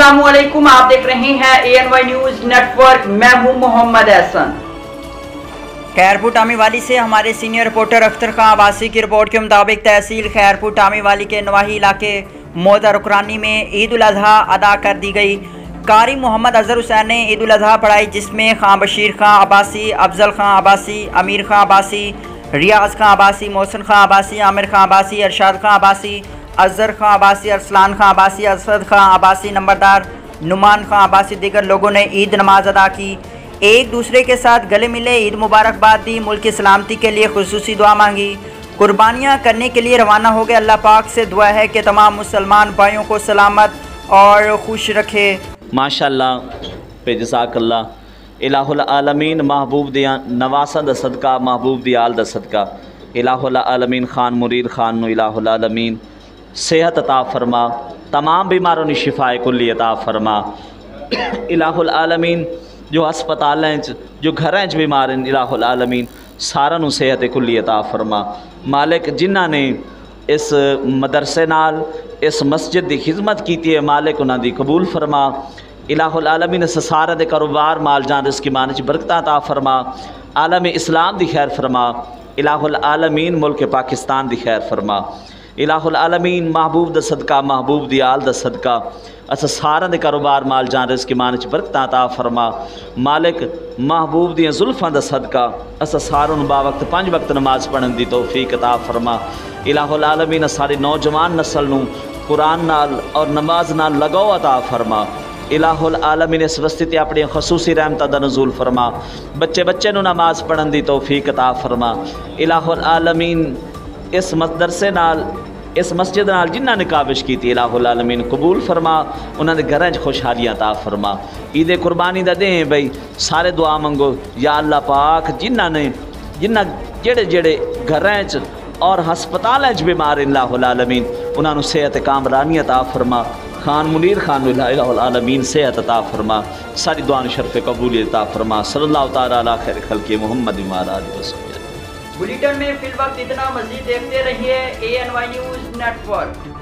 अस्सलामुअलैकुम, आप देख रहे हैं ANY न्यूज नेटवर्क। मैं हूं मोहम्मद एहसन। खैरपुर टामीवाली से हमारे सीनियर रिपोर्टर अख्तर खां आबासी की रिपोर्ट के मुताबिक तहसील खैरपुर टामीवाली के नवाही इलाके मोहतर रुकरानी में ईद उल अजहा अदा कर दी गई। कारी मोहम्मद अजहर हुसैन ने ईद उल अजहा पढ़ाई, जिसमें खां बशीर खां आबासी, अफजल खां आबासी, अमीर खां आबासी, रियाज खां आबासी, मोहसिन खां आबासी, आमिर खां आबासी, अरशाद खां आबासी, अजहर खां आबासी, अरसलान खां आबासी, असद खां आबासी, नंबरदार नुमान खां आबासी दीगर लोगों ने ईद नमाज अदा की। एक दूसरे के साथ गले मिले, ईद मुबारकबाद दी, मुल्क की सलामती के लिए खुसूसी दुआ मांगी, कुर्बानियाँ करने के लिए रवाना हो गए। अल्लाह पाक से दुआ है कि तमाम मुसलमान भाइयों को सलामत और खुश रखे। माशाअल्लाह पे जज़ाकल्लाह। इलाहुल आलमीन महबूब दिया नवासा दा सदका, महबूब दी आल दा सदका, इलाहुल आलमीन खान मुरीद खान नु इलाहुल आलमीन सेहत अता फरमा, तमाम बीमारों ने शिफाए कुल्ली अता फरमा। इलाहुल आलमीन जो हस्पतालें जो घरें च बीमार हैं, इलाहुल आलमीन सारा नू सेहत कुल्ली अता फरमा। मालिक जिन्हां ने इस मदरसे नाल इस मस्जिद की खिदमत की है, मालिक उन्हां दी कबूल फरमा। इलाहुल आलमीन इस सारे दे कारोबार माल जान रिज़्क़ मान च बरकत अता फरमा। आलम इस्लाम दी खैर फरमा। इलाहुल आलमीन मुल्क पाकिस्तान दी खैर फरमा। इलाहुल आलमीन महबूब दा सदका, महबूब दी आल दा सदका अस सारे दे कारोबार माल जान रिज़्क़ मान च बरकत अता फरमा। मालिक महबूब दियां जुल्फ़ां दा सदका अस सारों नूं बावक्त 5 वक्त नमाज पढ़न दी तौफीक अता फरमा। इलाहुल आलमीन सारी नौजवान नस्ल नूं कुरान नाल और नमाज नाल लगाओ अता फरमा। इलाहुल आलमीन इस वस्ती ते अपनी खसूसी रहमत दा नज़ूल फरमा। बच्चे बच्चे नूं नमाज पढ़न दी तौफीक अता फरमा। इलाहुल आलमीन इस मदरसे नाल इस मस्जिद नाल जिन्हां ने काविश की, इलाहुल आलमीन कबूल फरमा, उन्होंने घरें खुशहालियाँ अता फरमा। ईद कुर्बानी दा दें बई सारे दुआ मंगो, या अल्लाह पाक जिन्हां जेड़े जेड़े घरें च और हस्पतालें च बीमार, इलाहुल आलमीन उन्होंने सेहत कामरानी अता फरमा। खान मुनीर खान इलाहुल आलमीन सेहत अता फरमा। सारी दुआ शरफ़ कबूलियत अता फरमा। सल्लल्लाहु तआला अला खैर खल्क़ि मुहम्मद व अला आलिहि वसल्लम। बुलेटिन में फिल वक्त इतना, मज़ीद देखते रहिए ANY न्यूज नेटवर्क।